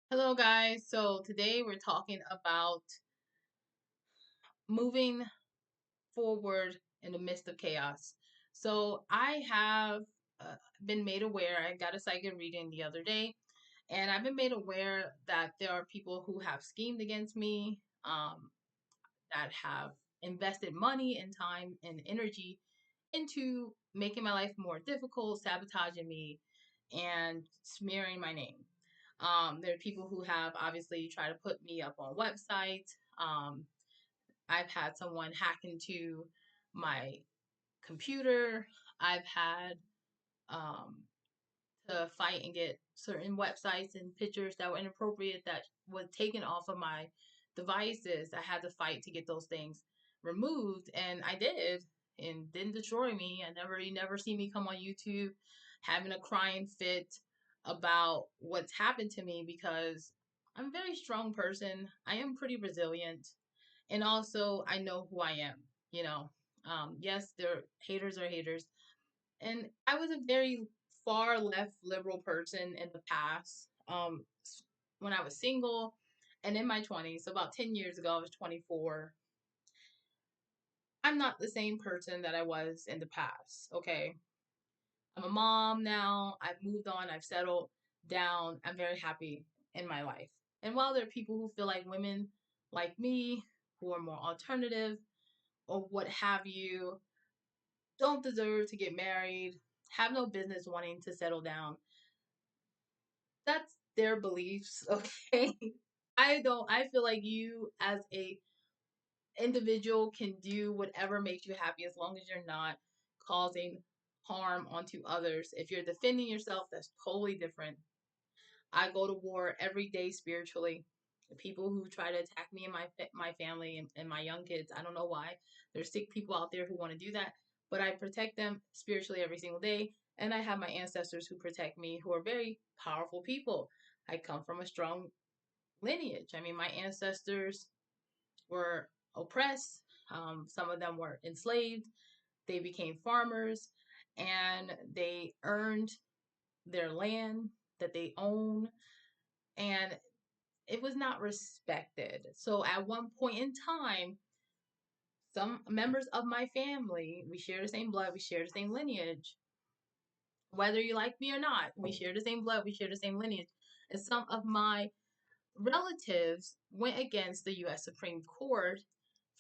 Hello, guys. So today we're talking about moving forward in the midst of chaos. So I have been made aware, I got a psychic reading the other day, and I've been made aware that there are people who have schemed against me, that have invested money and time and energy into making my life more difficult, sabotaging me, and smearing my name. There are people who have obviously tried to put me up on websites. I've had someone hack into my computer. I've had um, to fight and get certain websites and pictures that were inappropriate that was taken off of my devices. I had to fight to get those things removed, and I did, and didn't destroy me. You never see me come on YouTube having a crying fit about what's happened to me because I'm a very strong person. I am pretty resilient, and also I know who I am. You know, yes, there haters are haters, and I was a very far left liberal person in the past. When I was single and in my 20s, so about 10 years ago, I was 24. I'm not the same person that I was in the past, okay? I'm a mom now. I've moved on. I've settled down. I'm very happy in my life. And while there are people who feel like women like me, who are more alternative or what have you, don't deserve to get married, have no business wanting to settle down, that's their beliefs, okay? I feel like you as a individual can do whatever makes you happy as long as you're not causing harm onto others. If you're defending yourself, that's totally different. I go to war every day spiritually. The people who try to attack me and my family and my young kids, I don't know why. There's sick people out there who want to do that, but I protect them spiritually every single day. And I have my ancestors who protect me, who are very powerful people. I come from a strong lineage. I mean, my ancestors were oppressed. Some of them were enslaved. They became farmers, and they earned their land that they own, and it was not respected. So at one point in time, some members of my family, we share the same blood, we share the same lineage. Whether you like me or not, we share the same blood, we share the same lineage. And some of my relatives went against the US Supreme Court,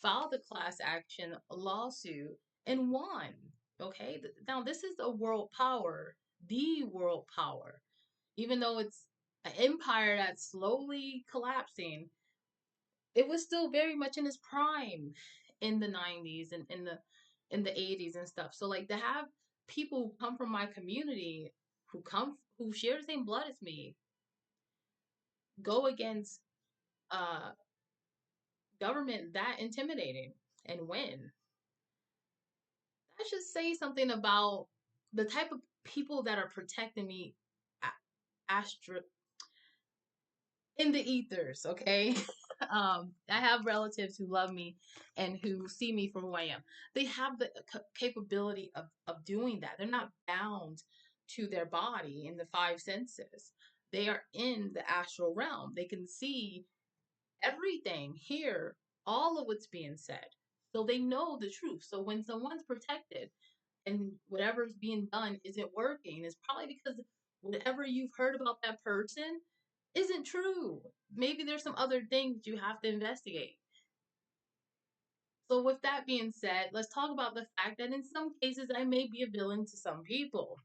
filed a class action lawsuit, and won. Okay? Now, this is a world power, the world power. Even though it's an empire that's slowly collapsing, it was still very much in its prime in the 90s and in the 80s and stuff. So like to have people who come from my community, who share the same blood as me, go against uh government that intimidating and win. That should say something about the type of people that are protecting me, astro in the ethers, okay? I have relatives who love me and who see me for who I am. They have the capability of doing that. They're not bound to their body in the five senses. They are in the astral realm. They can see everything, hear all of what's being said. So they know the truth. So when someone's protected and whatever's being done isn't working, it's probably because whatever you've heard about that person isn't true. Maybe there's some other things you have to investigate. So, with that being said, let's talk about the fact that in some cases I may be a villain to some people.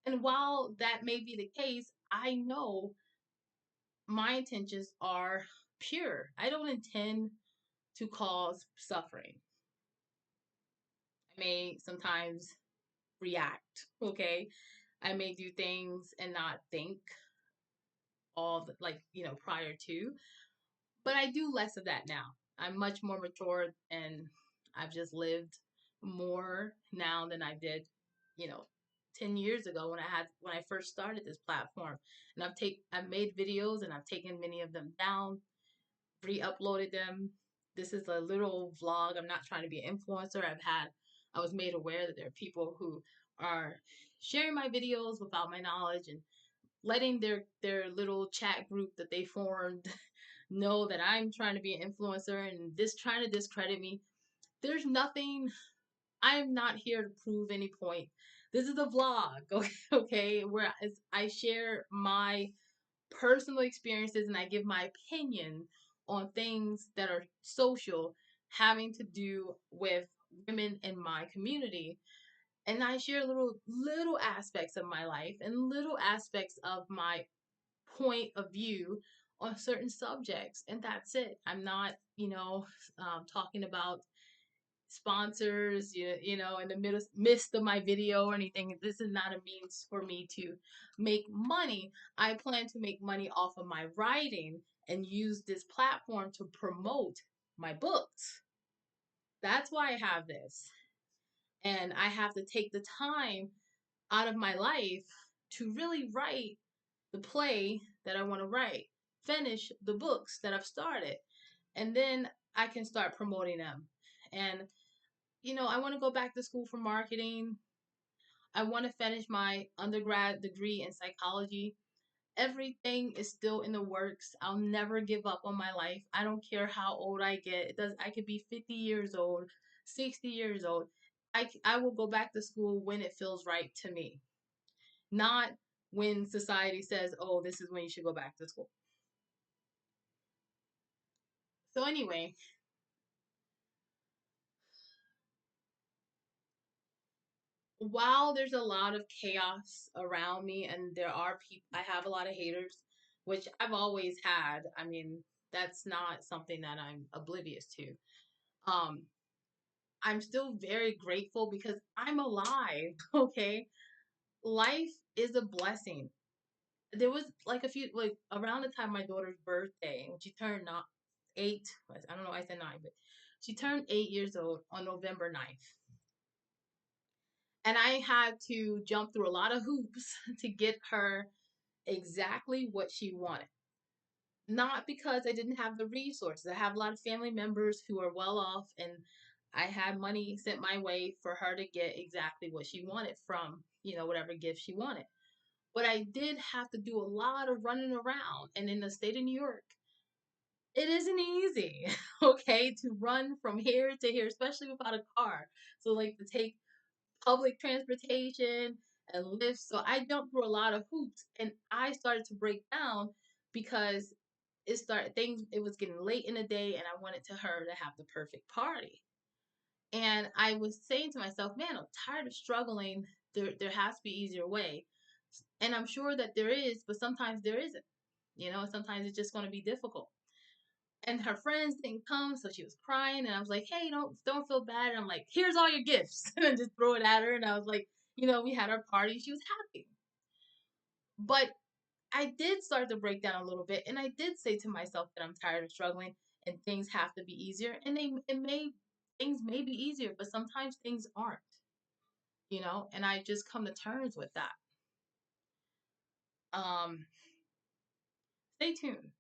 And while that may be the case, I know my intentions are pure. I don't intend to cause suffering. I may sometimes react, okay? I may do things and not think all the, like, prior to, but I do less of that now. I'm much more mature, and I've just lived more now than I did, you know, 10 years ago when I first started this platform. And I've made videos and I've taken many of them down, re-uploaded them. This is a little vlog. I'm not trying to be an influencer. I was made aware that there are people who are sharing my videos without my knowledge and letting their little chat group that they formed know that I'm trying to be an influencer and this trying to discredit me. There's nothing. I'm not here to prove any point. This is a vlog, okay, where I share my personal experiences and I give my opinion on things that are social having to do with women in my community. And I share little aspects of my life and little aspects of my point of view on certain subjects, and that's it. I'm not, talking about sponsors, in the midst of my video or anything. This is not a means for me to make money. I plan to make money off of my writing and use this platform to promote my books. That's why I have this. And I have to take the time out of my life to really write the play that I want to write, finish the books that I've started, and then I can start promoting them. And I want to go back to school for marketing. I want to finish my undergrad degree in psychology. Everything is still in the works. I'll never give up on my life. I don't care how old I get. It does. I could be 50 years old, 60 years old. I will go back to school when it feels right to me, not when society says, "Oh, this is when you should go back to school." So anyway, while there's a lot of chaos around me and there are people, I have a lot of haters, which I've always had. I mean, that's not something that I'm oblivious to. Um, I'm still very grateful because I'm alive, okay? Life is a blessing. There was like a few, like around the time my daughter's birthday, when she turned not 8, I don't know why I said 9, but she turned 8 years old on November 9th. And I had to jump through a lot of hoops to get her exactly what she wanted. Not because I didn't have the resources. I have a lot of family members who are well off, and I had money sent my way for her to get exactly what she wanted from, whatever gift she wanted. But I did have to do a lot of running around. And in the state of New York, it isn't easy, okay, to run from here to here, especially without a car. So, like, to take public transportation and lifts. So I jumped through a lot of hoops and I started to break down because it was getting late in the day and I wanted to her to have the perfect party. And I was saying to myself, man, I'm tired of struggling. There has to be easier way. And I'm sure that there is, but sometimes there isn't. Sometimes it's just going to be difficult. And her friends didn't come, so she was crying. And I was like, "Hey, don't feel bad." And I'm like, "Here's all your gifts," and I just throw it at her. And I was like, we had our party. She was happy, but I did start to break down a little bit, and I did say to myself that I'm tired of struggling, and things have to be easier. And things may be easier, but sometimes things aren't. And I just come to terms with that. Um, Stay tuned.